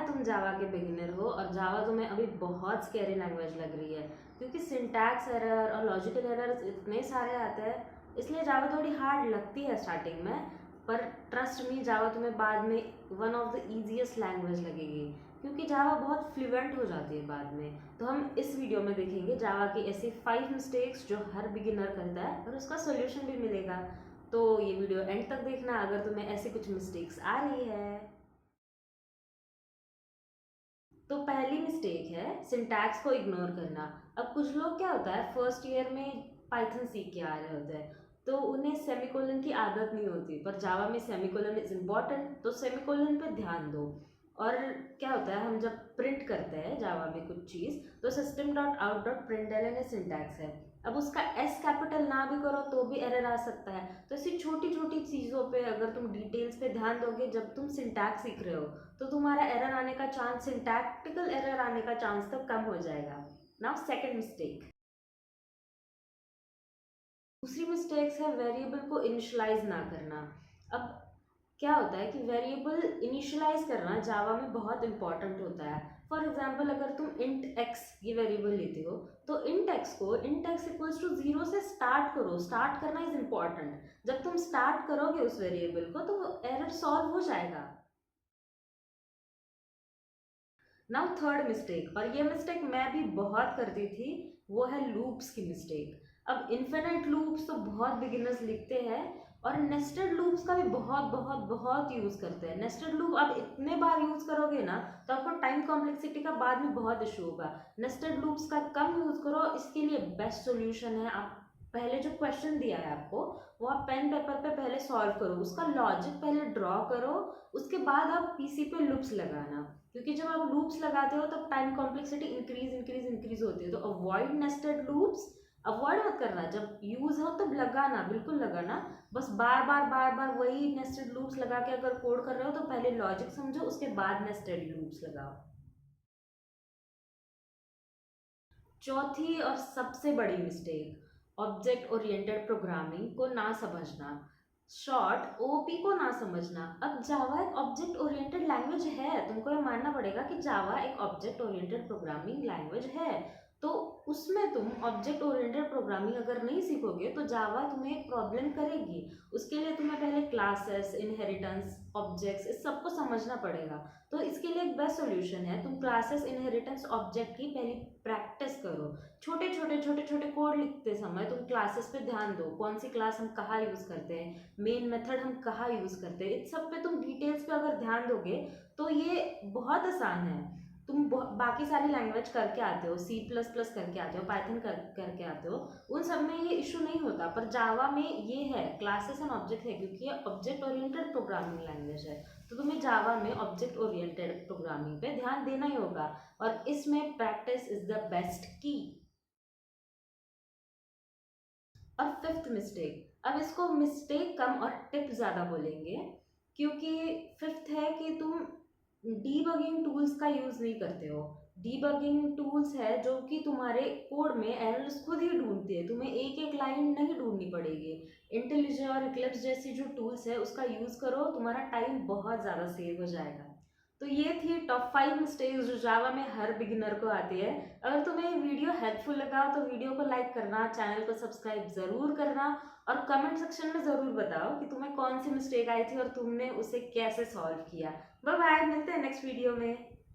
तुम जावा के बिगिनर हो और जावा तुम्हें अभी बहुत स्कैरी लैंग्वेज लग रही है, क्योंकि सिंटैक्स एरर और लॉजिकल एरर्स इतने सारे आते हैं, इसलिए जावा थोड़ी हार्ड लगती है स्टार्टिंग में। पर ट्रस्ट मी, जावा तुम्हें बाद में one of the easiest language लगेगी, क्योंकि जावा बहुत फ्लुएंट हो जाती है बाद में। तो हम इस वीडियो में देखेंगे जावा की ऐसी 5 मिस्टेक्स जो हर बिगिनर करता है, और उसका सोल्यूशन भी मिलेगा। तो ये वीडियो एंड तक देखना अगर तुम्हें ऐसी कुछ मिस्टेक्स आ रही है। तो पहली मिस्टेक है सिंटैक्स को इग्नोर करना। अब कुछ लोग क्या होता है, फर्स्ट ईयर में पाइथन सीख के आ रहे होते हैं, तो उन्हें सेमीकोलन की आदत नहीं होती, पर जावा में सेमीकोलन इज इम्पॉर्टेंट, तो सेमीकोलन पे ध्यान दो। और क्या होता है, हम जब प्रिंट करते हैं जावा में कुछ चीज़, तो system dot out dot print syntax है। अब उसका एस कैपिटल ना भी करो तो भी एरर आ सकता है। तो ऐसी छोटी छोटी चीज़ों पे अगर तुम डिटेल्स पे ध्यान दोगे जब तुम सिंटैक्स सीख रहे हो, तो तुम्हारा एरर आने का चांस, सिंटैक्टिकल एरर आने का चांस तो कम हो जाएगा। Now second mistake. दूसरी मिस्टेक्स है वेरिएबल को इनिशियलाइज ना करना। अब क्या होता है कि वेरिएबल इनिशियलाइज करना जावा में बहुत इंपॉर्टेंट होता है। फॉर एग्जाम्पल, अगर तुम इंट एक्स ये वेरिएबल लेते हो, तो इंट एक्स को इंट एक्स इक्वल्स टू 0 से स्टार्ट करो। स्टार्ट करना इज इम्पॉर्टेंट। जब तुम स्टार्ट करोगे उस वेरिएबल को, तो वो एरर सॉल्व हो जाएगा। नाउ थर्ड मिस्टेक, और ये मिस्टेक मैं भी बहुत करती थी, वो है लूप्स की मिस्टेक। अब इन्फिनिट लूप्स तो बहुत बिगिनर्स लिखते हैं, और नेस्टेड लूप्स का भी बहुत बहुत बहुत यूज़ करते हैं। नेस्टेड लूप आप इतने बार यूज़ करोगे ना, तो आपको टाइम कॉम्प्लेक्सिटी का बाद में बहुत इशू होगा। नेस्टेड लूप्स का कम यूज़ करो। इसके लिए बेस्ट सोल्यूशन है, आप पहले जो क्वेश्चन दिया है आपको, वो आप पेन पेपर पे पहले सॉल्व करो, उसका लॉजिक पहले ड्रॉ करो, उसके बाद आप पीसी पे लूप्स लगाना। क्योंकि जब आप लूप्स लगाते हो तब time complexity increase increase increase होती है। तो अवॉइड नेस्टेड लूप्स, अवॉइड मत करना। जब यूज हो तब लगाना, बिल्कुल लगाना। बस बार बार वही नेस्टेड लूप्स लगा के अगर कोड कर रहे हो, तो पहले लॉजिक समझो, उसके बाद नेस्टेड लूप्स लगाओ। चौथी और सबसे बड़ी मिस्टेक, ऑब्जेक्ट ओरिएंटेड प्रोग्रामिंग को ना समझना, शॉर्ट ओपी को ना समझना। अब जावा एक ऑब्जेक्ट ओरिएंटेड लैंग्वेज है, तुमको ये मानना पड़ेगा कि जावा एक ऑब्जेक्ट ओरिएंटेड प्रोग्रामिंग लैंग्वेज है। तो उसमें तुम ऑब्जेक्ट ओरिएंटेड प्रोग्रामिंग अगर नहीं सीखोगे, तो जावा तुम्हें एक प्रॉब्लम करेगी। उसके लिए तुम्हें पहले क्लासेस, इनहेरिटेंस, ऑब्जेक्ट्स, इस सबको समझना पड़ेगा। तो इसके लिए एक बेस्ट सोल्यूशन है, तुम क्लासेस, इनहेरिटेंस, ऑब्जेक्ट की पहली प्रैक्टिस करो। छोटे छोटे कोड लिखते समय तुम क्लासेस पे ध्यान दो, कौन सी क्लास हम कहाँ यूज़ करते हैं, मेन मेथड हम कहाँ यूज़ करते हैं, इन सब पे तुम डिटेल्स पे अगर ध्यान दोगे, तो ये बहुत आसान है। तुम बाकी सारी लैंग्वेज करके आते हो, सी प्लस प्लस करके आते हो, पाइथन करके आते हो, उन सब में ये इशू नहीं होता। पर जावा में ये है, क्लासेस एंड ऑब्जेक्ट है, क्योंकि ये ऑब्जेक्ट ओरिएंटेड प्रोग्रामिंग लैंग्वेज है। तो तुम्हें जावा में ऑब्जेक्ट ओरिएंटेड प्रोग्रामिंग पे ध्यान देना ही होगा, और इसमें प्रैक्टिस इज द बेस्ट की। और फिफ्थ मिस्टेक, अब इसको मिस्टेक कम और टिप ज़्यादा बोलेंगे, क्योंकि फिफ्थ है कि तुम डीबगिंग टूल्स का यूज़ नहीं करते हो। डीबगिंग टूल्स है जो कि तुम्हारे कोड में एरर्स खुद ही ढूंढती है, तुम्हें एक एक लाइन नहीं ढूंढनी पड़ेगी। इंटेलिजे और इक्लिप्स जैसी जो टूल्स है उसका यूज़ करो, तुम्हारा टाइम बहुत ज़्यादा सेव हो जाएगा। तो ये थी टॉप 5 मिस्टेक्स जो जावा में हर बिगिनर को आती है। अगर तुम्हें ये वीडियो हेल्पफुल लगा तो वीडियो को लाइक करना, चैनल को सब्सक्राइब ज़रूर करना, और कमेंट सेक्शन में ज़रूर बताओ कि तुम्हें कौन सी मिस्टेक आई थी और तुमने उसे कैसे सॉल्व किया। बाय बाय, मिलते हैं नेक्स्ट वीडियो में।